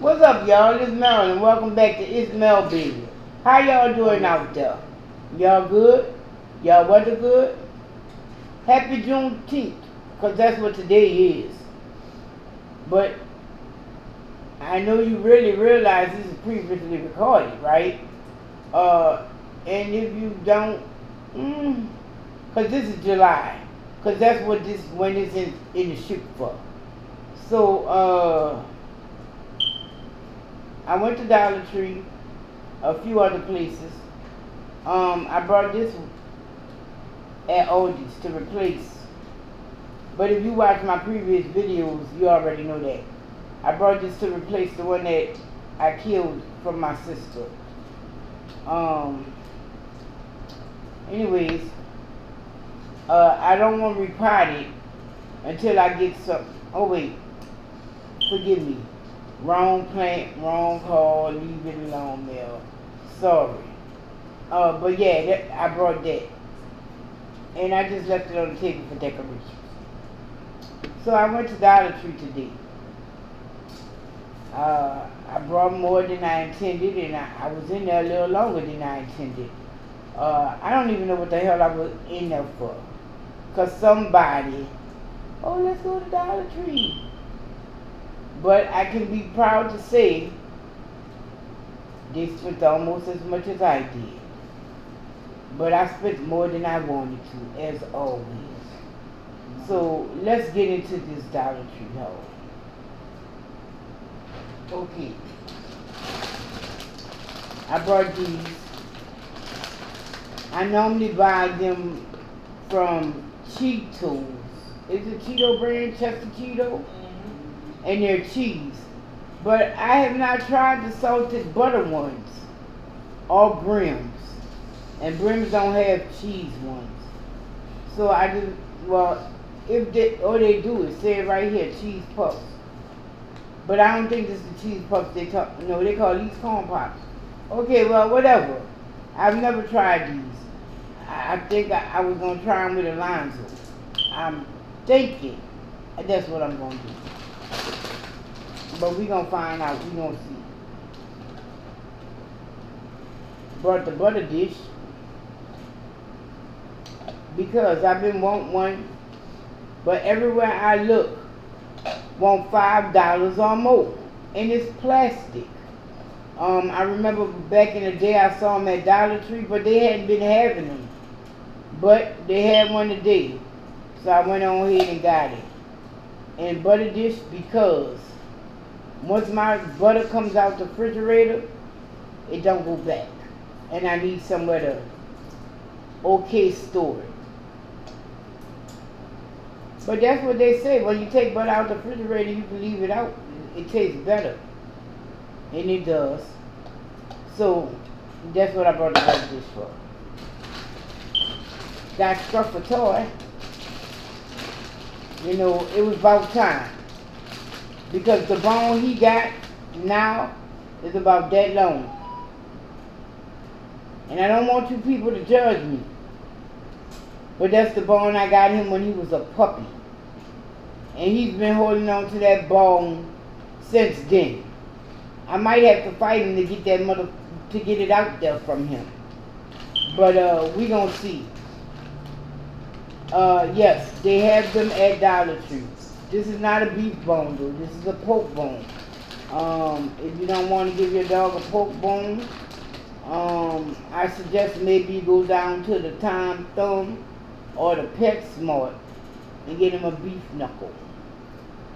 What's up, y'all? This is Marilyn. Welcome back to It's Mel Baby. How y'all doing out there? Y'all good? Y'all weather good? Happy Juneteenth, because that's what today is. But I know you really realize this is previously recorded, right? And if you don't, because this is July, because that's what this when it's in the shoot for. So, I went to Dollar Tree, a few other places. I brought this at Aldi's to replace. But if you watch my previous videos, you already know that. I brought this to replace the one that I killed from my sister. Anyways, I don't want to repot it until I get some. Oh wait, forgive me. Wrong plant, wrong call, leave it alone, Mel. Sorry. But yeah, I brought that. And I just left it on the table for decoration. So I went to Dollar Tree today. I brought more than I intended, and I was in there a little longer than I intended. I don't even know what the hell I was in there for. Because somebody, oh, let's go to Dollar Tree. But I can be proud to say they spent almost as much as I did. But I spent more than I wanted to, as always. So let's get into this Dollar Tree haul. Okay. I brought these. I normally buy them from Cheetos. Is it Cheeto brand, Chester Cheeto? And they're cheese. But I have not tried the salted butter ones or brims. And brims don't have cheese ones. So I just, well, if they, all they do is say it right here, cheese puffs. But I don't think this is the cheese puffs they talk, no, they call these corn pops. Okay, well, whatever. I've never tried these. I think I was going to try them with Alonzo. I'm thinking that's what I'm going to do. But we gonna find out. We gonna see. Brought the butter dish because I've been wanting one, but everywhere I look, want $5 or more, and it's plastic. I remember back in the day I saw them at Dollar Tree, but they hadn't been having them. But they had one today, so I went on ahead and got it. And butter dish because once my butter comes out the refrigerator, it don't go back. And I need somewhere to store it. But that's what they say. When you take butter out the refrigerator, you can leave it out. It tastes better. And it does. So that's what I brought the butter dish for. Got stuff for toy. You know, it was about time. Because the bone he got now is about that long. And I don't want you people to judge me. But that's the bone I got him when he was a puppy. And he's been holding on to that bone since then. I might have to fight him to get to get it out there from him. But we gonna see. Yes, they have them at Dollar Tree. This is not a beef bone, though. This is a pork bone. If you don't want to give your dog a pork bone, I suggest maybe you go down to the Tom Thumb or the PetSmart and get him a beef knuckle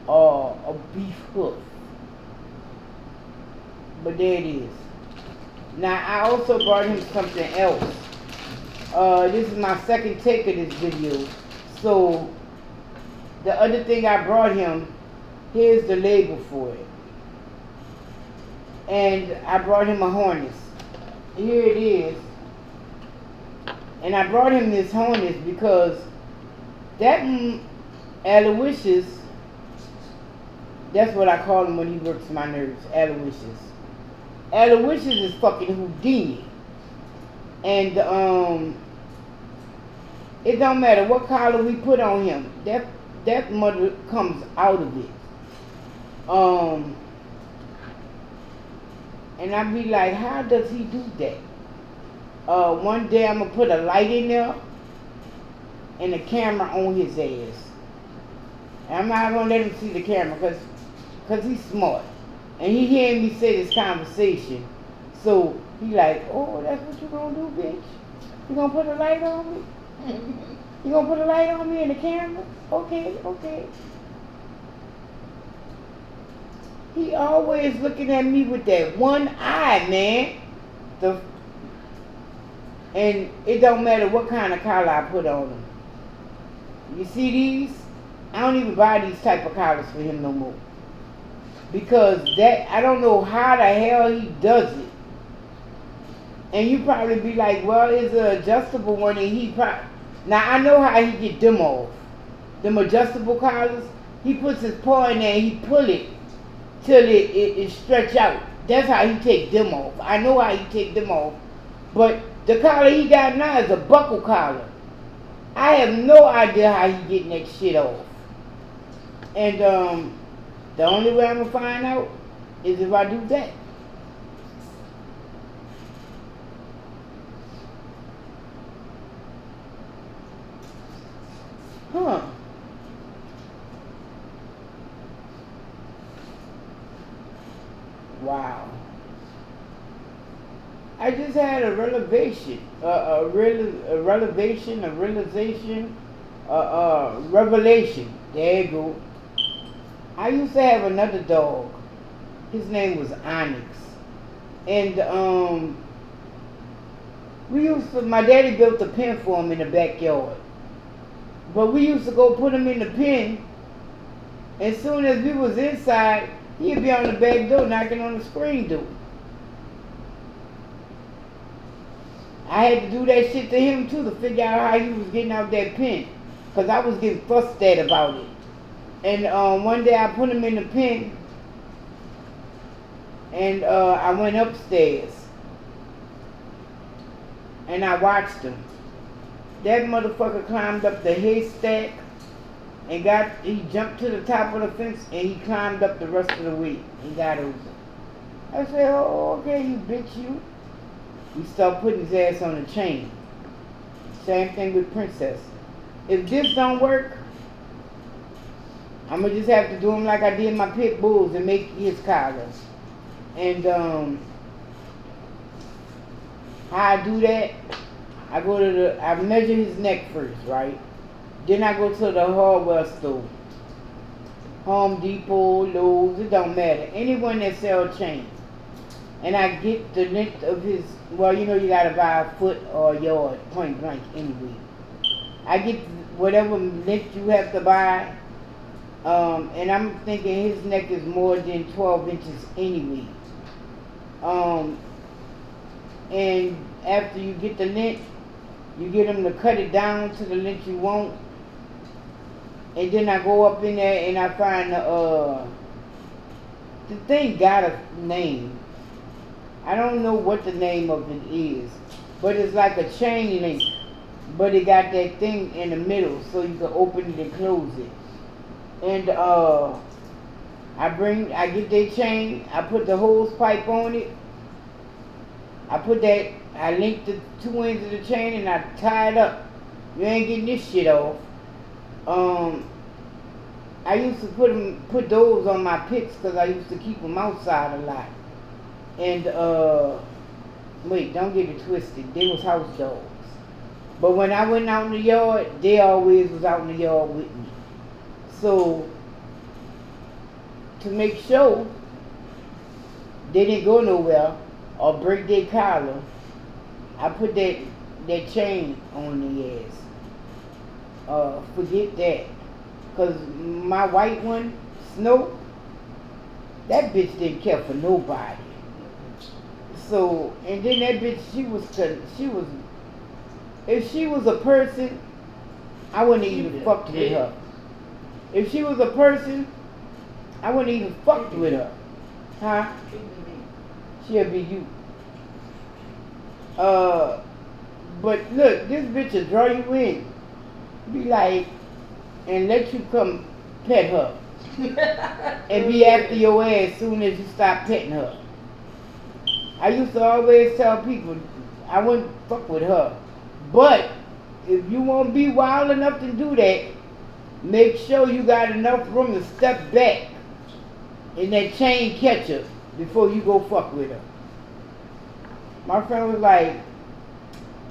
or a beef hoof. But there it is. Now, I also brought him something else. This is my second take of this video. So, the other thing I brought him, here's the label for it. And I brought him a harness. Here it is. And I brought him this harness because that Aloysius, that's what I call him when he works my nerves, Aloysius. Aloysius is fucking Houdini. And it don't matter what collar we put on him. That mother comes out of it. And I be like, how does he do that? One day I'm gonna put a light in there and a camera on his ass. And I'm not gonna let him see the camera cause he's smart. And he hearing me say this conversation. So he like, oh, that's what you gonna do, bitch? You gonna put a light on me? You gonna put a light on me in the camera? Okay, okay. He always looking at me with that one eye, man. And it don't matter what kind of collar I put on him. You see these? I don't even buy these type of collars for him no more. Because that, I don't know how the hell he does it. And you probably be like, well, it's an adjustable one and he probably... Now I know how he get them off. Them adjustable collars. He puts his paw in there and he pull it till it stretch out. That's how he take them off. I know how he take them off. But the collar he got now is a buckle collar. I have no idea how he getting that shit off. And the only way I'm gonna find out is if I do that. Huh. Wow. I just had a revelation, revelation. There you go. I used to have another dog. His name was Onyx. And my daddy built a pen for him in the backyard. But we used to go put him in the pen. As soon as we was inside, he'd be on the back door knocking on the screen door. I had to do that shit to him too to figure out how he was getting out that pen. Because I was getting fussed at about it. And one day I put him in the pen. And I went upstairs. And I watched him. That motherfucker climbed up the haystack. And he jumped to the top of the fence. And he climbed up the rest of the way. And got over. I said, oh, okay, you bitch, you. We start putting his ass on a chain. Same thing with Princess. If this don't work, I'm going to just have to do him like I did my pit bulls and make his collars. And how I do that, I measure his neck first, right? Then I go to the hardware store. Home Depot, Lowe's, it don't matter. Anyone that sells chains. And I get the length of his, well, you know you gotta buy a foot or a yard, point blank, anyway. I get whatever length you have to buy, and I'm thinking his neck is more than 12 inches anyway. And after you get the length, you get him to cut it down to the length you want. And then I go up in there and I find the thing got a name. I don't know what the name of it is, but it's like a chain link, but it got that thing in the middle so you can open it and close it. And I get that chain, I put the hose pipe on it, I link the two ends of the chain and I tie it up. You ain't getting this shit off. I used to put those on my pits because I used to keep them outside a lot. And, wait, don't get it twisted. They was house dogs. But when I went out in the yard, they always was out in the yard with me. So, to make sure they didn't go nowhere or break their collar, I put that chain on their ass. Forget that. Because my white one, Snow, that bitch didn't care for nobody. So, and then that bitch, if she was a person, I wouldn't even fucked with her. If she was a person, I wouldn't even fucked with her. Huh? She'll be you. But look, this bitch will draw you in. Be like, and let you come pet her. And be after your ass as soon as you stop petting her. I used to always tell people I wouldn't fuck with her. But if you won't be wild enough to do that, make sure you got enough room to step back in that chain catcher before you go fuck with her. My friend was like,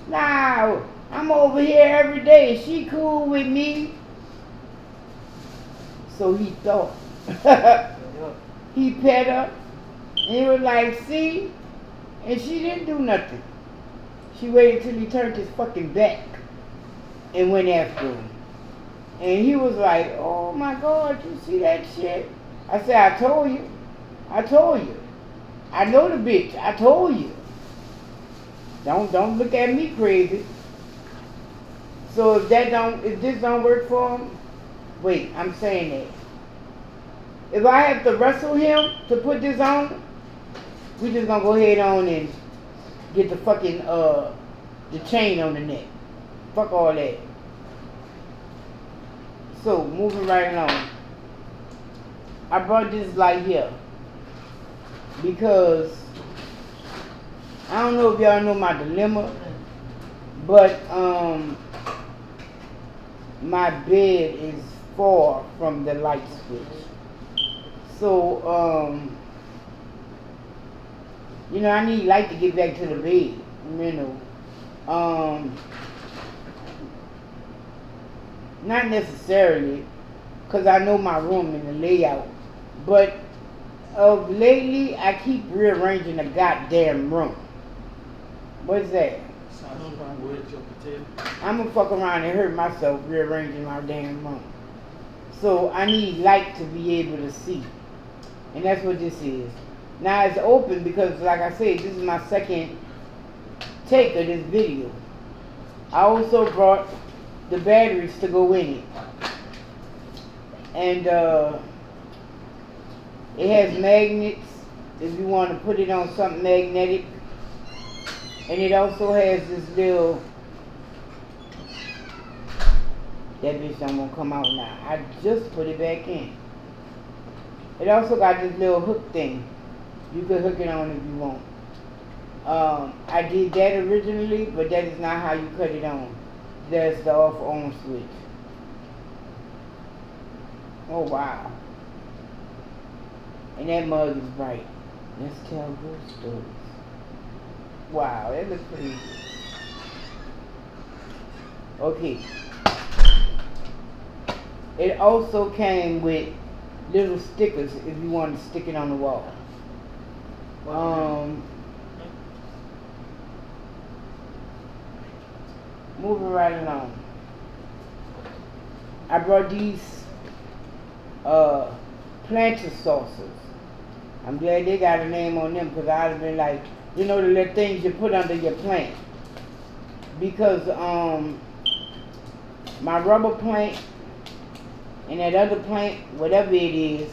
nah, I'm over here every day. She cool with me. So he thought. He pet her. And he was like, see? And she didn't do nothing. She waited till he turned his fucking back and went after him. And he was like, oh my God, you see that shit? I said, I told you. I told you. I know the bitch. I told you. Don't look at me crazy. So if this don't work for him, wait, I'm saying that. If I have to wrestle him to put this on, we just gonna go ahead on and get the fucking the chain on the neck. Fuck all that. So moving right along. I brought this light here because I don't know if y'all know my dilemma, but my bed is far from the light switch. So you know, I need light to get back to the bed, you know. Not necessarily, because I know my room and the layout, but lately I keep rearranging the goddamn room. What's that? I'm gonna fuck around and hurt myself rearranging my damn room. So I need light to be able to see. And that's what this is. Now it's open because, like I said, this is my second take of this video. I also brought the batteries to go in it. And it has magnets if you want to put it on something magnetic. And it also has this little, that bitch don't want to come out now. I just put it back in. It also got this little hook thing. You could hook it on if you want. I did that originally, but that is not how you cut it on. That's the off-on switch. Oh, wow. And that mug is bright. Let's tell good stories. Wow, that looks pretty good. Okay. It also came with little stickers if you want to stick it on the wall. Moving right along. I brought these planter saucers. I'm glad they got a name on them because I'd have been like, you know, the little things you put under your plant. Because my rubber plant and that other plant, whatever it is,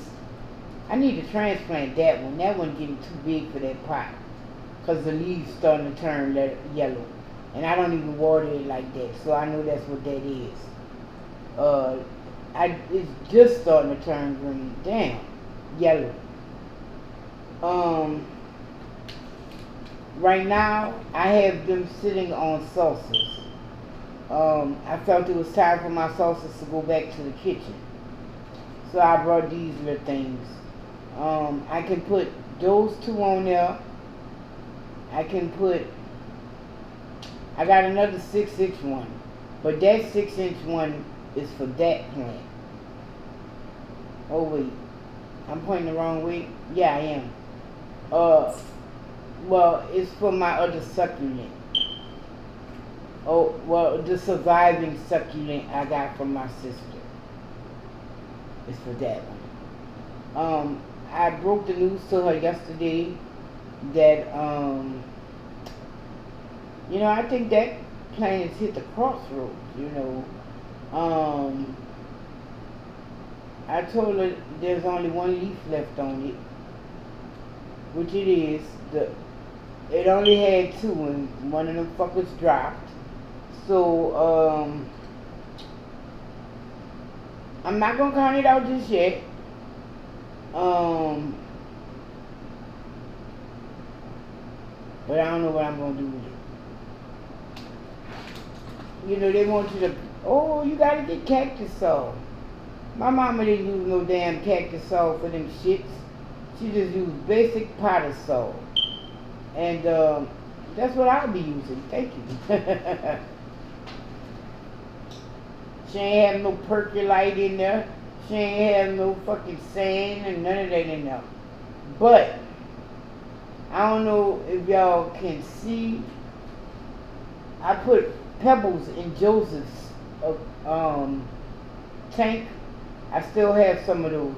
I need to transplant that one. That one getting too big for that pot because the leaves starting to turn yellow. And I don't even water it like that, so I know that's what that is. It's just starting to turn green. Damn, yellow. Right now, I have them sitting on saucers. I felt it was time for my saucers to go back to the kitchen. So I brought these little things. I can put those two on there. I got another 6-inch one. But that 6-inch one is for that plant. Oh wait, I'm pointing the wrong way? Yeah, I am. Well, it's for my other succulent. Oh, well, the surviving succulent I got from my sister. It's for that one. I broke the news to her yesterday that, you know, I think that plant has hit the crossroads, you know. I told her there's only one leaf left on it, which it is. It only had two, and one of them fuckers dropped. So, I'm not gonna count it out just yet. But I don't know what I'm gonna do with it. You know, they want you to, oh, you gotta get cactus soil. My mama didn't use no damn cactus soil for them shits. She just used basic potter's soil. And that's what I'll be using. Thank you. She ain't have no percolite in there. She ain't have no fucking sand and none of that in there. But I don't know if y'all can see. I put pebbles in Joseph's tank. I still have some of those.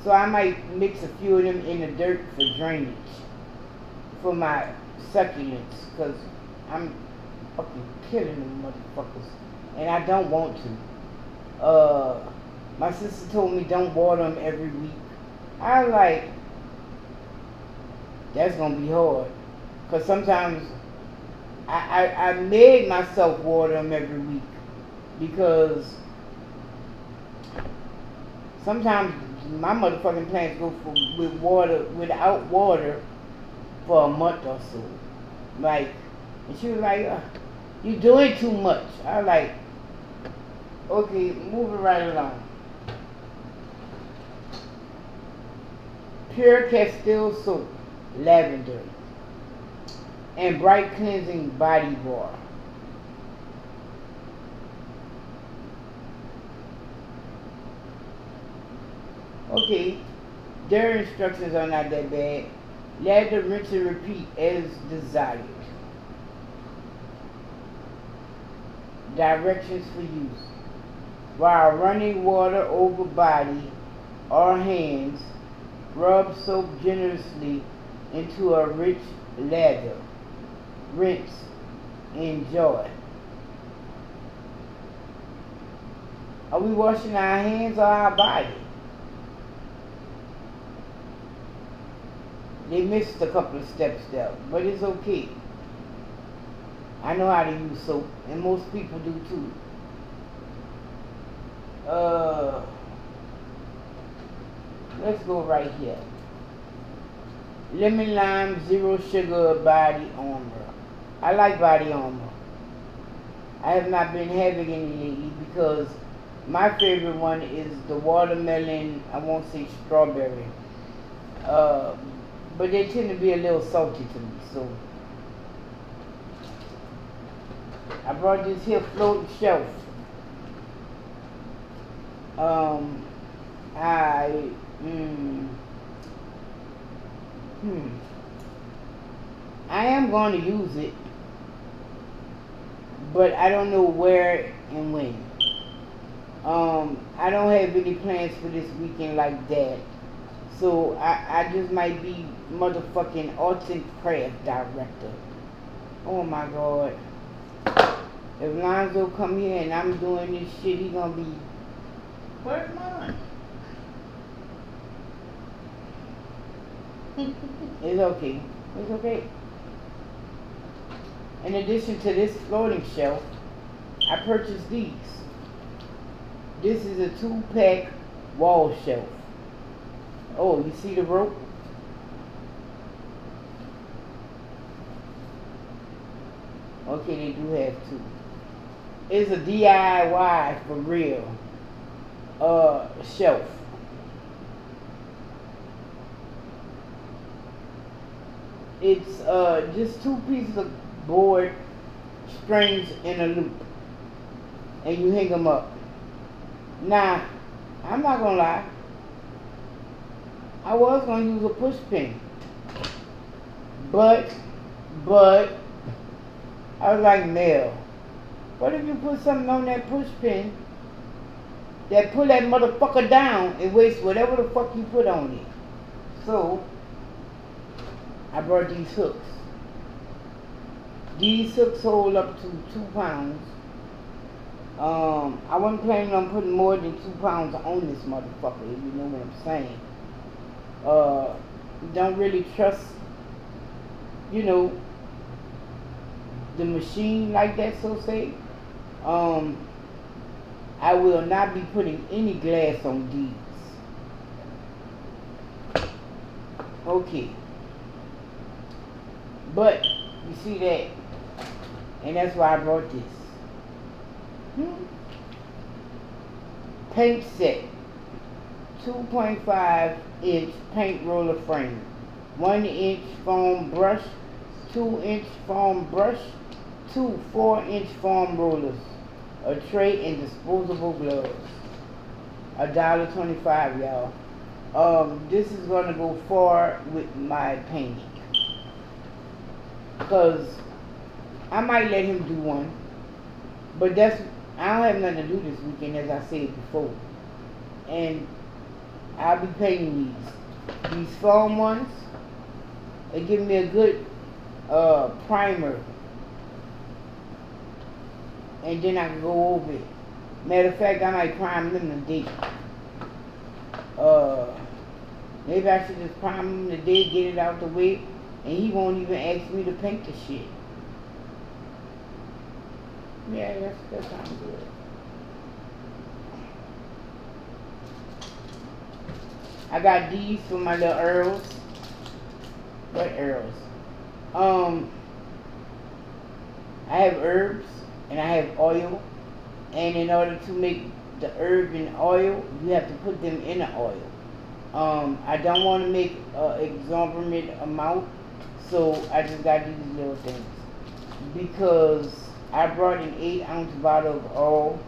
So I might mix a few of them in the dirt for drainage. For my succulents. Because I'm fucking killing them motherfuckers. And I don't want to. My sister told me don't water them every week. I was like, that's gonna be hard. Cause sometimes I made myself water them every week because sometimes my motherfucking plants go without water for a month or so. Like, and she was like, you doing too much. I was like, okay, moving right along. Pure Castile soap, lavender, and bright cleansing body bar. Okay, their instructions are not that bad. Lather, rinse, and repeat as desired. Directions for use. While running water over body or hands, rub soap generously into a rich lather. Rinse. Enjoy. Are we washing our hands or our body? They missed a couple of steps there, but it's okay. I know how to use soap, and most people do too. Let's go right here. Lemon lime zero sugar body armor. I like body armor. I have not been having any lately because my favorite one is the watermelon. I won't say strawberry, but they tend to be a little salty to me. So I brought this here floating shelf. I am going to use it, but I don't know where and when. I don't have any plans for this weekend like that. So I just might be motherfucking arts and craft director. Oh my God. If Lonzo come here and I'm doing this shit, he gonna be, where's mine? It's okay. It's okay. In addition to this floating shelf, I purchased these. This is a 2-pack wall shelf. Oh, you see the rope? Okay, they do have two. It's a DIY for real shelf. It's just 2 pieces of board, strings, and a loop, and you hang them up. Now, I'm not gonna lie. I was gonna use a push pin, but I was like, Mel, what if you put something on that push pin that pull that motherfucker down and waste whatever the fuck you put on it? So I brought these hooks. These hooks hold up to 2 pounds. I wasn't planning on putting more than 2 pounds on this motherfucker, if you know what I'm saying. Don't really trust, you know, the machine like that, so say. I will not be putting any glass on these. Okay. But You see that? And that's why I brought this. Paint set. 2.5 inch paint roller frame. 1 inch foam brush. 2 inch foam brush. 2 4-inch foam rollers. A tray and disposable gloves. $1.25, y'all. This is gonna go far with my painting. Cause I might let him do one. But I don't have nothing to do this weekend, as I said before. And I'll be painting these foam ones. They give me a good primer. And then I can go over it. Matter of fact, I might prime them today. Maybe I should just prime him today, get it out the way, and he won't even ask me to paint the shit. Yeah, that sounds good. I got these for my little Earls. What Earls? I have herbs and I have oil. And in order to make the herb and oil, you have to put them in the oil. I don't want to make an exorbitant amount, so I just got these little things. Because I brought an 8-ounce bottle of oil,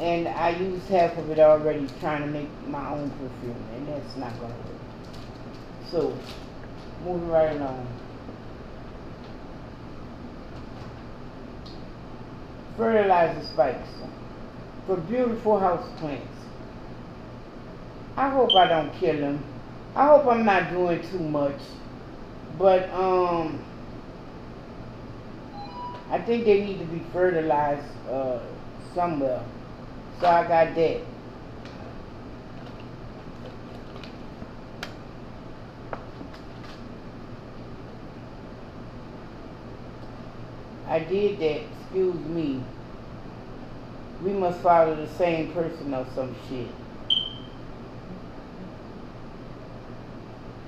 and I used half of it already trying to make my own perfume, and that's not going to work. So, moving right along. Fertilizer spikes for beautiful house plants. I hope I don't kill them. I hope I'm not doing too much. But I think they need to be fertilized somewhere. So I got that. I did that, excuse me. We must follow the same person or some shit.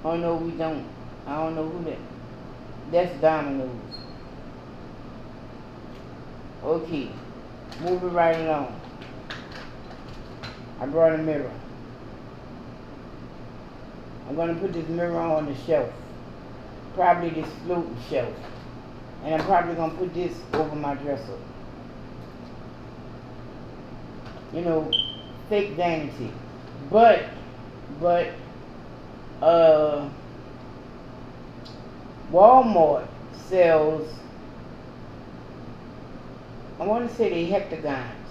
Oh no, we don't. I don't know who that. That's Domino's. Okay, moving right along. I brought a mirror. I'm gonna put this mirror on the shelf. Probably this floating shelf. And I'm probably gonna put this over my dresser. You know, fake vanity. But Walmart sells, I want to say they hectagons,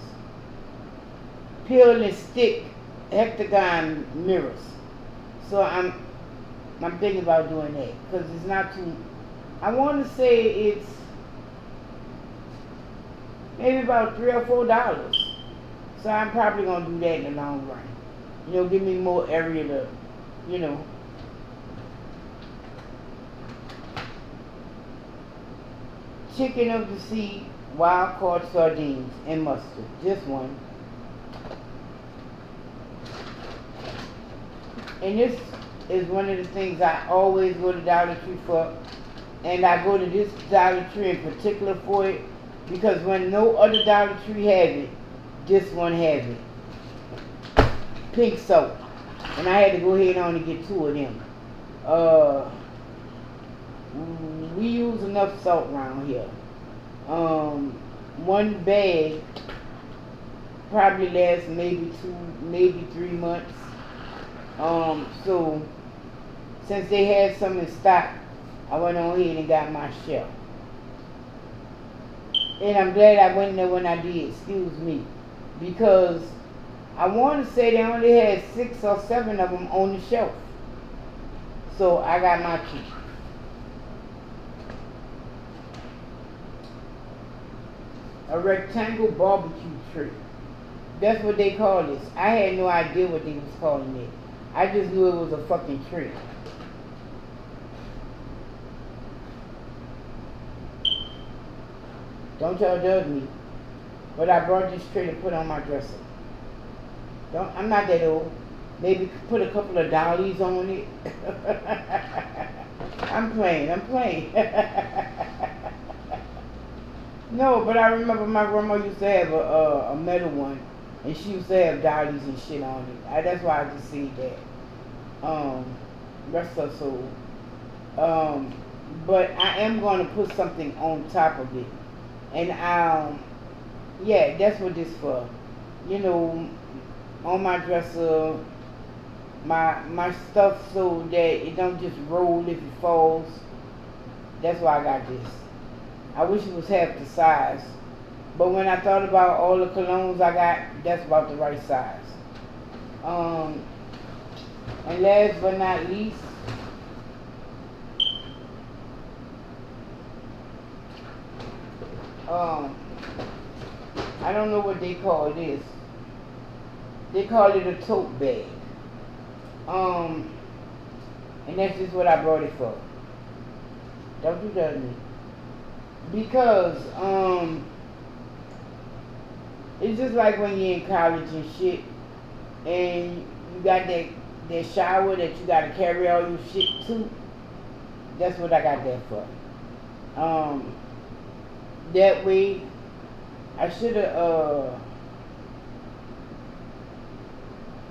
peel and stick hectagon mirrors. So I'm thinking about doing that because it's not too. I want to say it's maybe about $3 or $4. So I'm probably gonna do that in the long run. You know, give me more area to, you know. Chicken of the sea, wild caught sardines, and mustard. Just one. And this is one of the things I always go to Dollar Tree for. And I go to this Dollar Tree in particular for it. Because when no other Dollar Tree have it, this one has it. Pink soap. And I had to go ahead on and get 2 of them. We use enough salt around here. 1 bag probably lasts maybe 2, maybe 3 months. So since they had some in stock, I went on ahead and got my share. And I'm glad I went there when I did, excuse me. Because I want to say they only had 6 or 7 of them on the shelf. So I got my key. A rectangle barbecue tree. That's what they call this. I had no idea what they was calling it. I just knew it was a fucking tree. Don't y'all judge me. But I brought this tray to put on my dresser. I'm not that old. Maybe put a couple of dollies on it. I'm playing. No, but I remember my grandma used to have a metal one, and she used to have dollies and shit on it. That's why I just see that. Rest her soul. Um, but I am gonna put something on top of it, and yeah, that's what this for. You know, on my dresser, my stuff so that it don't just roll if it falls. That's why I got this. I wish it was half the size. But when I thought about all the colognes I got, that's about the right size. Um, and last but not least, I don't know what they call this. They call it a tote bag. And that's just what I brought it for. Don't do that to me. Because, it's just like when you're in college and shit, and you got that shower that you gotta carry all your shit to. That's what I got that for. That way, I should have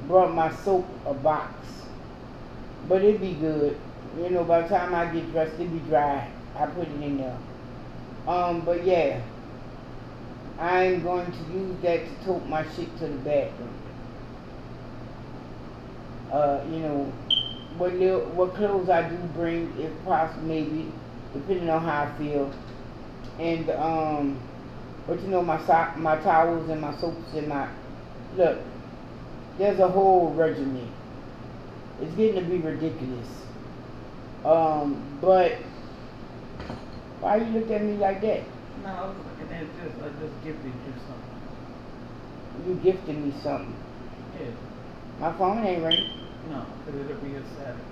brought my soap a box, but it'd be good. You know, by the time I get dressed, it'd be dry. I put it in there. But yeah, I'm going to use that to tote my shit to the bathroom. You know, what clothes I do bring, if possible, maybe, depending on how I feel. And but you know, my towels and my soaps and look, there's a whole regimen. It's getting to be ridiculous. But why you look at me like that? No, I was looking at this. I just gifted you something. You gifted me something. Yeah. My phone ain't ringing. No, because it'll be a Saturday.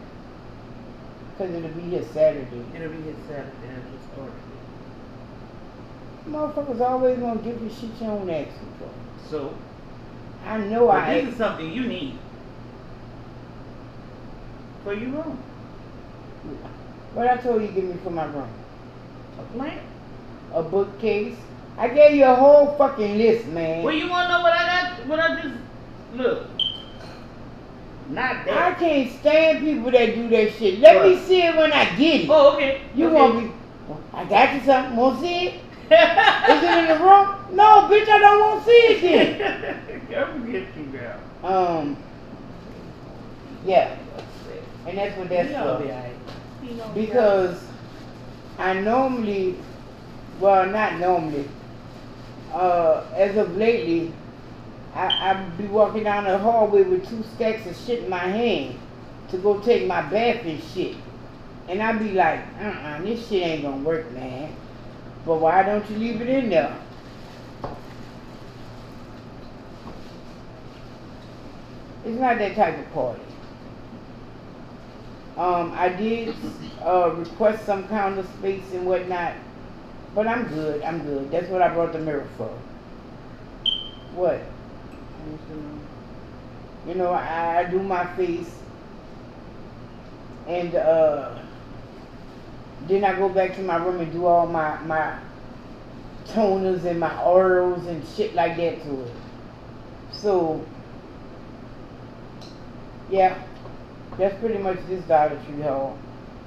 Because it'll be here Saturday. It'll be here Saturday. I just ordered it. Motherfuckers always gonna give you shit you don't ask me for. So, I know this is something you need for your room. What I told you to give me for my room? A plant. A bookcase. I gave you a whole fucking list, man. Well, you want to know what I got? What I just look. Not that. I can't stand people that do that shit. Let me see it when I get it. Oh, okay. You okay. want me? I got you something. Want to see it? Is it in the room? No, bitch. I don't want to see it then. Come get you, girl. Yeah. And that's what that's for. Be right. Because I normally, well, not normally, as of lately, I be walking down the hallway with 2 stacks of shit in my hand to go take my bath and shit. And I be like, this shit ain't gonna work, man. But why don't you leave it in there? It's not that type of party. I did request some counter space and whatnot, but I'm good. That's what I brought the mirror for. What? You know, I do my face, and then I go back to my room and do all my toners and my oils and shit like that to it. So, yeah. That's pretty much this Dollar Tree haul.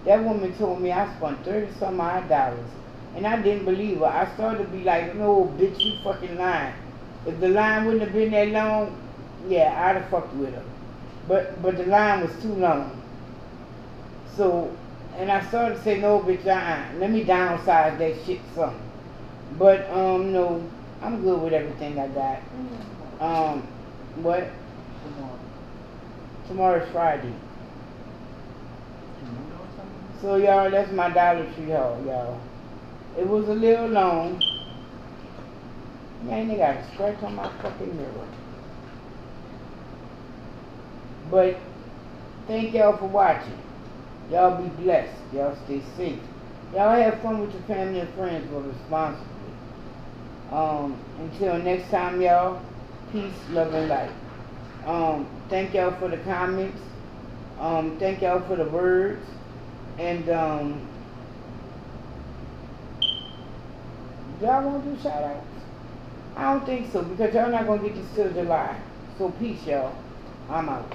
That woman told me I spent $30-some odd dollars. And I didn't believe her. I started to be like, no, bitch, you fucking lying. If the line wouldn't have been that long, yeah, I'd have fucked with her. But the line was too long. So, and I started to say, no, bitch, let me downsize that shit some. But, no, I'm good with everything I got. What? Tomorrow's Friday. So y'all, that's my Dollar Tree haul, y'all. It was a little long. Man, they got a scratch on my fucking mirror. But thank y'all for watching. Y'all be blessed. Y'all stay safe. Y'all have fun with your family and friends, but responsibly. Until next time, y'all. Peace, love, and light. Thank y'all for the comments. Thank y'all for the words. And Y'all want to do shout outs? I don't think so because y'all not gonna get this till July. So peace, y'all. I'm out.